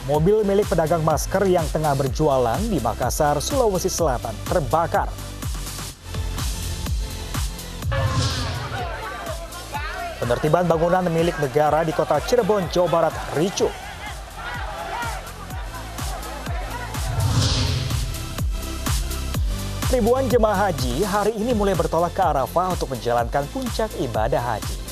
Mobil milik pedagang masker yang tengah berjualan di Makassar, Sulawesi Selatan terbakar. Penertiban bangunan milik negara di kota Cirebon, Jawa Barat ricuh. Ribuan jemaah haji hari ini mulai bertolak ke Arafah untuk menjalankan puncak ibadah haji.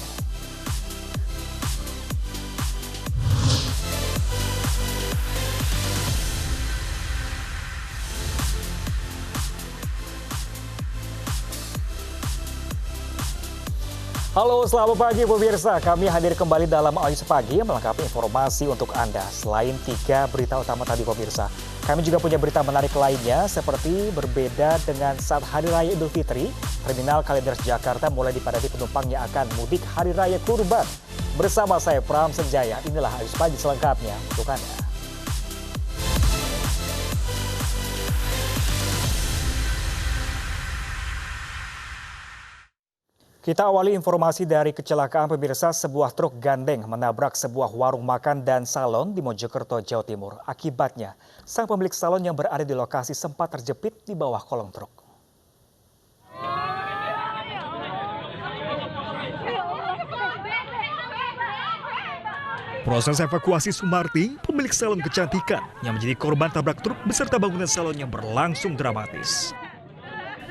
Halo, selamat pagi pemirsa. Kami hadir kembali dalam Ayu Pagi melengkapi informasi untuk Anda. Selain 3 berita utama tadi pemirsa, kami juga punya berita menarik lainnya seperti berbeda dengan saat Hari Raya Idul Fitri, Terminal Kalideres Jakarta mulai dipadati penumpang yang akan mudik Hari Raya Kurban. Bersama saya Pram Senjaya, inilah Ayu Pagi selengkapnya untuk Anda. Kita awali informasi dari kecelakaan pemirsa. Sebuah truk gandeng menabrak sebuah warung makan dan salon di Mojokerto, Jawa Timur. Akibatnya, sang pemilik salon yang berada di lokasi sempat terjepit di bawah kolong truk. Proses evakuasi Sumarti, pemilik salon kecantikan yang menjadi korban tabrak truk beserta bangunan salonnya berlangsung dramatis.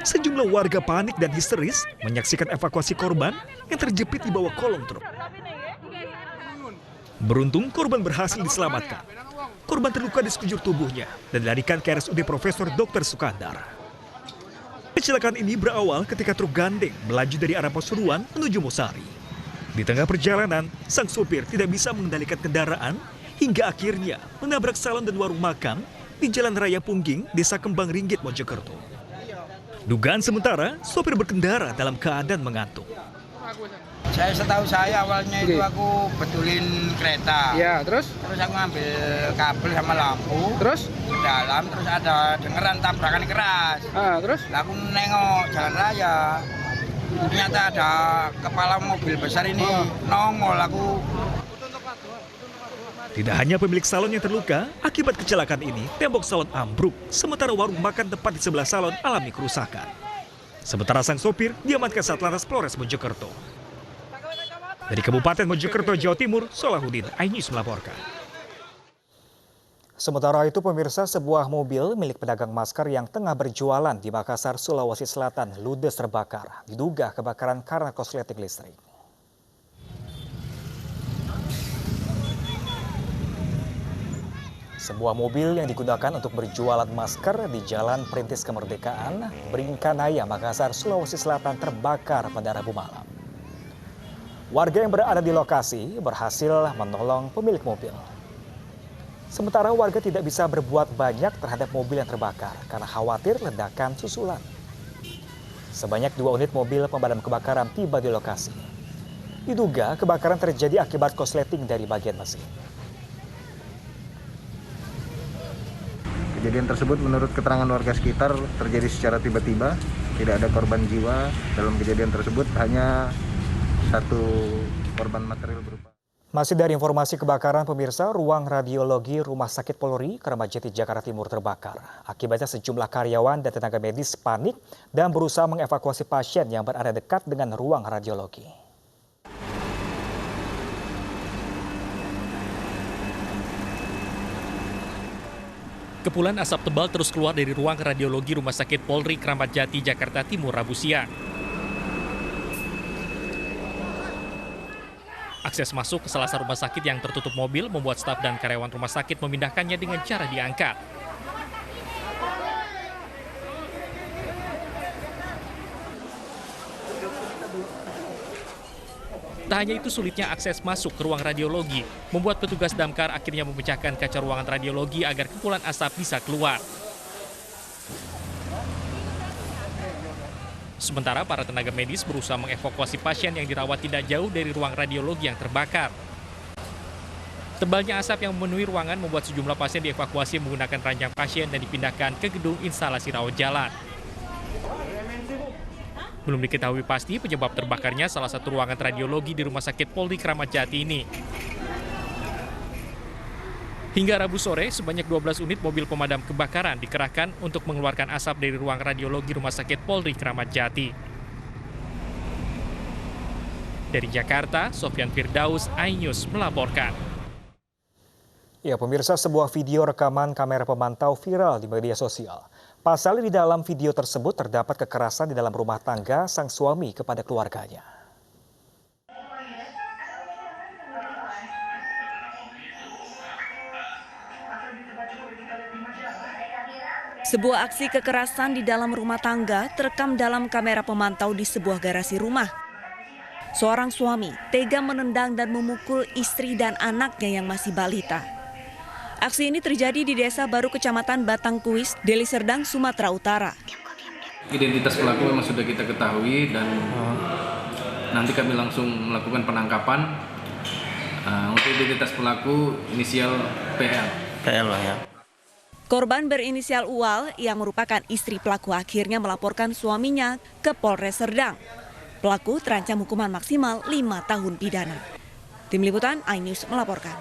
Sejumlah warga panik dan histeris menyaksikan evakuasi korban yang terjepit di bawah kolong truk. Beruntung korban berhasil diselamatkan. Korban terluka di sekujur tubuhnya dan dilarikan ke RSUD Profesor Dr. Sukandar. Kecelakaan ini berawal ketika truk gandeng melaju dari arah Pasuruan menuju Mosari. Di tengah perjalanan, sang sopir tidak bisa mengendalikan kendaraan hingga akhirnya menabrak salon dan warung makan di Jalan Raya Pungging, Desa Kembang Ringgit, Mojokerto. Dugaan sementara, sopir berkendara dalam keadaan mengantuk. Setahu saya awalnya itu aku betulin kereta. Ya, terus aku ngambil kabel sama lampu. Terus ke dalam, terus ada dengeran tabrakan keras. Terus aku nengok jalan raya. Ternyata ada kepala mobil besar ini nongol aku. Tidak hanya pemilik salon yang terluka, akibat kecelakaan ini, tembok salon ambruk, sementara warung makan tepat di sebelah salon alami kerusakan. Sementara sang sopir diamankan Satlantas Polres Mojokerto. Dari Kabupaten Mojokerto, Jawa Timur, Solahuddin, iNews melaporkan. Sementara itu pemirsa, sebuah mobil milik pedagang masker yang tengah berjualan di Makassar, Sulawesi Selatan ludes terbakar. Diduga kebakaran karena korsleting listrik. Sebuah mobil yang digunakan untuk berjualan masker di Jalan Perintis Kemerdekaan, Bringkanaya, Makassar, Sulawesi Selatan terbakar pada Rabu malam. Warga yang berada di lokasi berhasil menolong pemilik mobil. Sementara warga tidak bisa berbuat banyak terhadap mobil yang terbakar karena khawatir ledakan susulan. Sebanyak 2 unit mobil pemadam kebakaran tiba di lokasi. Diduga kebakaran terjadi akibat korsleting dari bagian mesin. Kejadian tersebut menurut keterangan warga sekitar terjadi secara tiba-tiba, tidak ada korban jiwa. Dalam kejadian tersebut hanya 1 korban material berupa. Masih dari informasi kebakaran pemirsa, ruang radiologi Rumah Sakit Polri Kramat Jati, Jakarta Timur terbakar. Akibatnya sejumlah karyawan dan tenaga medis panik dan berusaha mengevakuasi pasien yang berada dekat dengan ruang radiologi. Kepulan asap tebal terus keluar dari ruang radiologi Rumah Sakit Polri Kramat Jati, Jakarta Timur, Rabu siang. Akses masuk ke salah satu rumah sakit yang tertutup mobil membuat staf dan karyawan rumah sakit memindahkannya dengan cara diangkat. Tak hanya itu, sulitnya akses masuk ke ruang radiologi membuat petugas damkar akhirnya memecahkan kaca ruangan radiologi agar kepulan asap bisa keluar. Sementara para tenaga medis berusaha mengevakuasi pasien yang dirawat tidak jauh dari ruang radiologi yang terbakar. Tebalnya asap yang memenuhi ruangan membuat sejumlah pasien dievakuasi menggunakan ranjang pasien dan dipindahkan ke gedung instalasi rawat jalan. Belum diketahui pasti penyebab terbakarnya salah satu ruangan radiologi di Rumah Sakit Polri Kramat Jati ini. Hingga Rabu sore, sebanyak 12 unit mobil pemadam kebakaran dikerahkan untuk mengeluarkan asap dari ruang radiologi Rumah Sakit Polri Kramat Jati. Dari Jakarta, Sofyan Firdaus, iNews melaporkan. Ya, pemirsa, sebuah video rekaman kamera pemantau viral di media sosial. Pasalnya di dalam video tersebut terdapat kekerasan di dalam rumah tangga sang suami kepada keluarganya. Sebuah aksi kekerasan di dalam rumah tangga terekam dalam kamera pemantau di sebuah garasi rumah. Seorang suami tega menendang dan memukul istri dan anaknya yang masih balita. Aksi ini terjadi di Desa Baru, Kecamatan Batangkuis, Deli Serdang, Sumatera Utara. Identitas pelaku memang sudah kita ketahui dan nanti kami langsung melakukan penangkapan. Untuk identitas pelaku inisial PL. PL lah ya. Korban berinisial UAL yang merupakan istri pelaku akhirnya melaporkan suaminya ke Polres Serdang. Pelaku terancam hukuman maksimal 5 tahun pidana. Tim Liputan iNews melaporkan.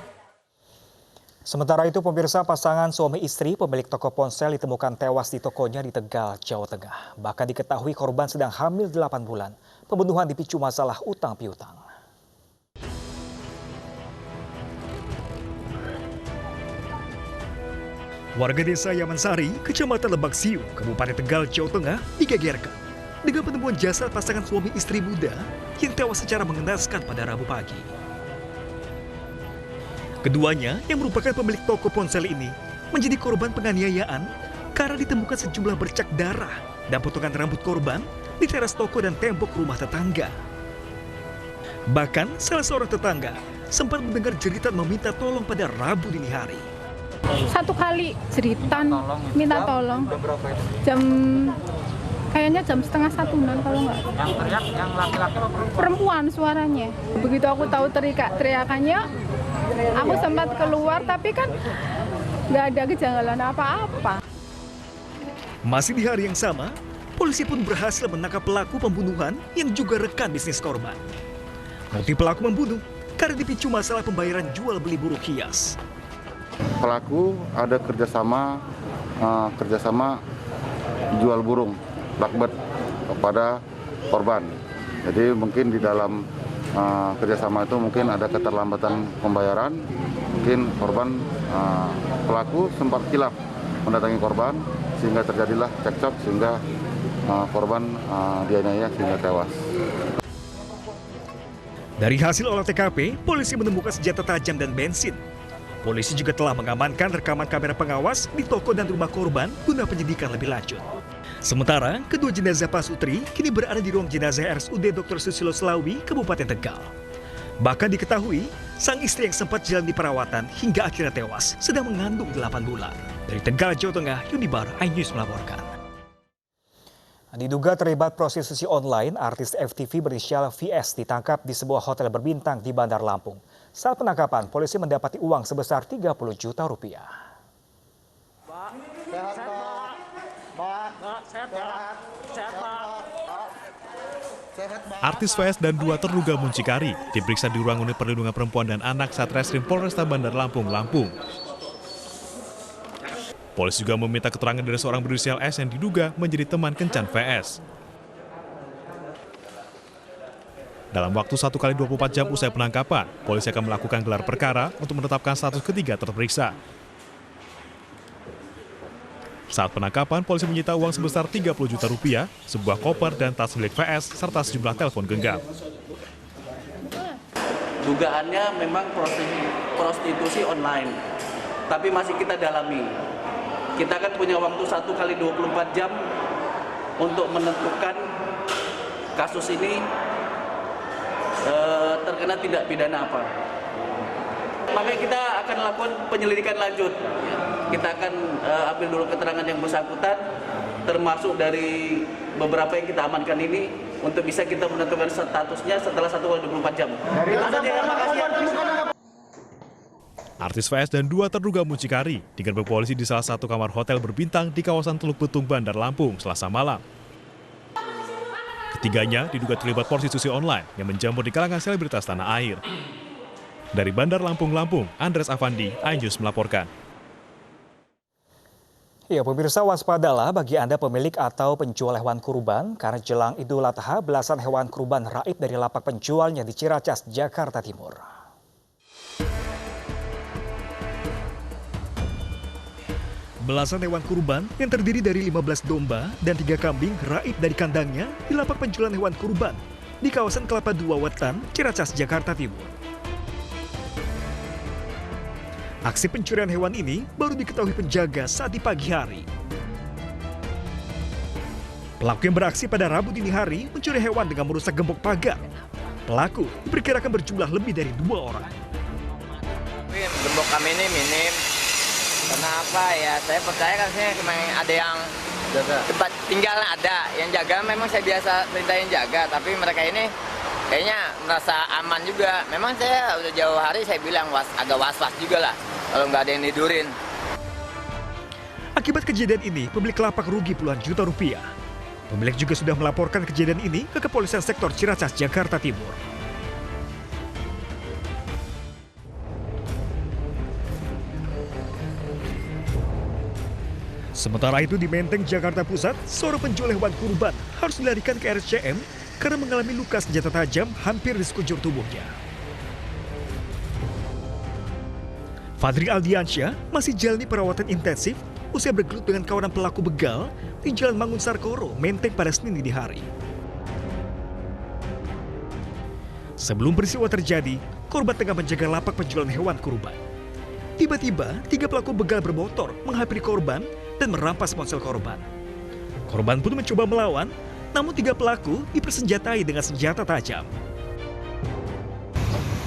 Sementara itu, pemirsa, pasangan suami istri pemilik toko ponsel ditemukan tewas di tokonya di Tegal, Jawa Tengah. Bahkan diketahui korban sedang hamil 8 bulan. Pembunuhan dipicu masalah utang piutang. Warga desa Yamansari, Kecamatan Lebak Siung, Kabupaten Tegal, Jawa Tengah, digegerkan dengan penemuan jasad pasangan suami istri muda yang tewas secara mengenaskan pada Rabu pagi. Keduanya, yang merupakan pemilik toko ponsel ini, menjadi korban penganiayaan karena ditemukan sejumlah bercak darah dan potongan rambut korban di teras toko dan tembok rumah tetangga. Bahkan, salah seorang tetangga sempat mendengar jeritan meminta tolong pada Rabu dini hari. Satu kali jeritan minta tolong kayaknya jam 12:30 kalau nggak. Yang teriak yang laki-laki perempuan suaranya. Begitu aku tahu teriakannya, aku sempat keluar tapi kan nggak ada kejanggalan apa-apa. Masih di hari yang sama, polisi pun berhasil menangkap pelaku pembunuhan yang juga rekan bisnis korban. Motif pelaku membunuh karena dipicu masalah pembayaran jual beli burung hias. Pelaku ada kerjasama jual burung lakbet kepada korban. Jadi mungkin di dalam kerjasama itu mungkin ada keterlambatan pembayaran. Mungkin korban pelaku sempat khilaf mendatangi korban sehingga terjadilah cekcok sehingga korban dianiaya sehingga tewas. Dari hasil olah TKP, polisi menemukan senjata tajam dan bensin. Polisi juga telah mengamankan rekaman kamera pengawas di toko dan rumah korban guna penyidikan lebih lanjut. Sementara, kedua jenazah Pasutri kini berada di ruang jenazah RSUD Dr. Susilo Slawi, Kabupaten Tegal. Bahkan diketahui, sang istri yang sempat jalani perawatan hingga akhirnya tewas sedang mengandung 8 bulan. Dari Tegal, Jawa Tengah, Yunibar, iNews melaporkan. Diduga terlibat prostitusi online, artis FTV berinisial VS ditangkap di sebuah hotel berbintang di Bandar Lampung. Saat penangkapan, polisi mendapati uang sebesar 30 juta rupiah. Artis VS dan dua terduga muncikari diperiksa di ruang unit perlindungan perempuan dan anak Satreskrim Polresta Bandar Lampung, Lampung. Polisi juga meminta keterangan dari seorang berinisial S yang diduga menjadi teman kencan VS. Dalam waktu 1 kali 24 jam usai penangkapan, polisi akan melakukan gelar perkara untuk menetapkan status ketiga terperiksa. Saat penangkapan, polisi menyita uang sebesar 30 juta rupiah, sebuah koper dan tas milik VS, serta sejumlah telepon genggam. Dugaannya memang prostitusi online, tapi masih kita dalami. Kita kan punya waktu 1 kali 24 jam untuk menentukan kasus ini terkena tindak pidana apa. Makanya kita akan lakukan penyelidikan lanjut. Kita akan ambil dulu keterangan yang bersangkutan, termasuk dari beberapa yang kita amankan ini, untuk bisa kita menentukan statusnya setelah 1 kali 24 jam. Artis VS dan dua terduga muncikari digerebek polisi di salah satu kamar hotel berbintang di kawasan Teluk Betung, Bandar Lampung, Selasa malam. Ketiganya diduga terlibat prostitusi online yang menjamur di kalangan selebritas tanah air. Dari Bandar Lampung, Andres Avandi, iNews melaporkan. Ya, pemirsa, waspadalah bagi Anda pemilik atau penjual hewan kurban karena jelang Idul Adha belasan hewan kurban raib dari lapak penjualnya di Ciracas, Jakarta Timur. Belasan hewan kurban yang terdiri dari 15 domba dan 3 kambing raib dari kandangnya di lapak penjualan hewan kurban di kawasan Kelapa II Wetan, Ciracas, Jakarta Timur. Aksi pencurian hewan ini baru diketahui penjaga saat di pagi hari. Pelaku yang beraksi pada Rabu dini hari mencuri hewan dengan merusak gembok pagar. Pelaku diperkirakan berjumlah lebih dari 2 orang. Gembok kami ini minim. Kenapa ya? Saya percaya kan memang ada yang tempat tinggal ada, yang jaga memang saya biasa perintahin jaga, tapi mereka ini kayaknya merasa aman juga. Memang saya udah jauh hari saya bilang agak was-was juga lah kalau nggak ada yang tidurin. Akibat kejadian ini, pemilik lapak rugi puluhan juta rupiah. Pemilik juga sudah melaporkan kejadian ini ke Kepolisian Sektor Ciracas, Jakarta Timur. Sementara itu di Menteng, Jakarta Pusat, seorang penjual hewan kurban harus dilarikan ke RSCM karena mengalami luka senjata tajam hampir di sekujur tubuhnya. Fadri Aldiansyah masih jalani perawatan intensif usai bergelut dengan kawanan pelaku begal di Jalan Mangunsarkoro, Menteng pada Senin dini hari. Sebelum peristiwa terjadi, korban tengah menjaga lapak penjualan hewan kurban. Tiba-tiba, 3 pelaku begal bermotor menghampiri korban dan merampas ponsel korban. Korban pun mencoba melawan, namun 3 pelaku dipersenjatai dengan senjata tajam.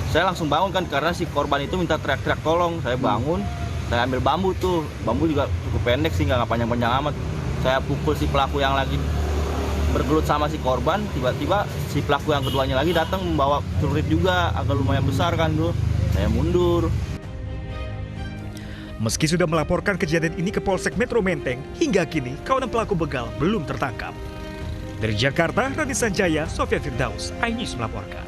Saya langsung bangun kan karena si korban itu minta teriak-teriak tolong. Saya bangun, saya ambil bambu tuh. Bambu juga cukup pendek sih, nggak panjang-panjang amat. Saya pukul si pelaku yang lagi bergelut sama si korban. Tiba-tiba si pelaku yang keduanya lagi datang membawa celurit juga, agak lumayan besar kan dulu. Saya mundur. Meski sudah melaporkan kejadian ini ke Polsek Metro Menteng, hingga kini kawanan pelaku begal belum tertangkap. Dari Jakarta, Rani Sanjaya, Sofyan Firdaus, iNews melaporkan.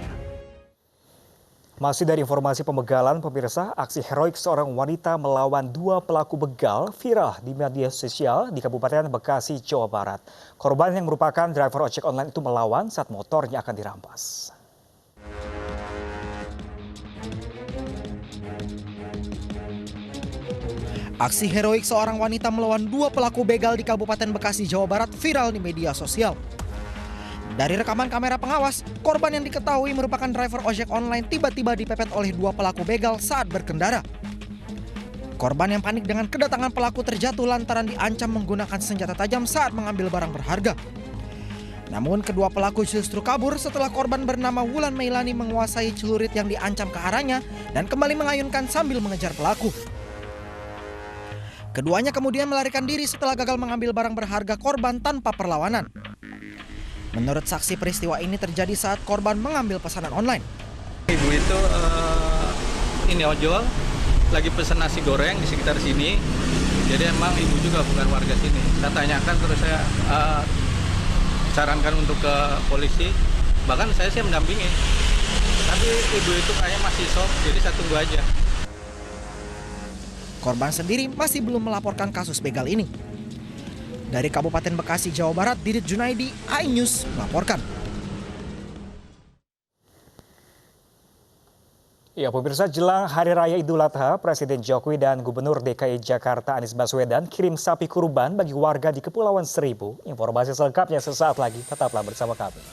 Masih dari informasi pembegalan, pemirsa, aksi heroik seorang wanita melawan 2 pelaku begal viral di media sosial di Kabupaten Bekasi, Jawa Barat. Korban yang merupakan driver ojek online itu melawan saat motornya akan dirampas. Aksi heroik seorang wanita melawan 2 pelaku begal di Kabupaten Bekasi, Jawa Barat viral di media sosial. Dari rekaman kamera pengawas, korban yang diketahui merupakan driver ojek online tiba-tiba dipepet oleh 2 pelaku begal saat berkendara. Korban yang panik dengan kedatangan pelaku terjatuh lantaran diancam menggunakan senjata tajam saat mengambil barang berharga. Namun kedua pelaku justru kabur setelah korban bernama Wulan Meilani menguasai celurit yang diancam ke arahnya dan kembali mengayunkan sambil mengejar pelaku. Keduanya kemudian melarikan diri setelah gagal mengambil barang berharga korban tanpa perlawanan. Menurut saksi, peristiwa ini terjadi saat korban mengambil pesanan online. Ibu itu ini ojol, lagi pesan nasi goreng di sekitar sini. Jadi emang ibu juga bukan warga sini. Saya tanyakan terus saya sarankan untuk ke polisi. Bahkan saya sih mendampingi. Tapi ibu itu kayaknya masih shock, jadi saya tunggu aja. Korban sendiri masih belum melaporkan kasus begal ini. Dari Kabupaten Bekasi, Jawa Barat, Didit Junaidi, iNews melaporkan. Ya, pemirsa, jelang Hari Raya Idul Adha, Presiden Jokowi dan Gubernur DKI Jakarta Anies Baswedan kirim sapi kurban bagi warga di Kepulauan Seribu. Informasi selengkapnya sesaat lagi, tetaplah bersama kami.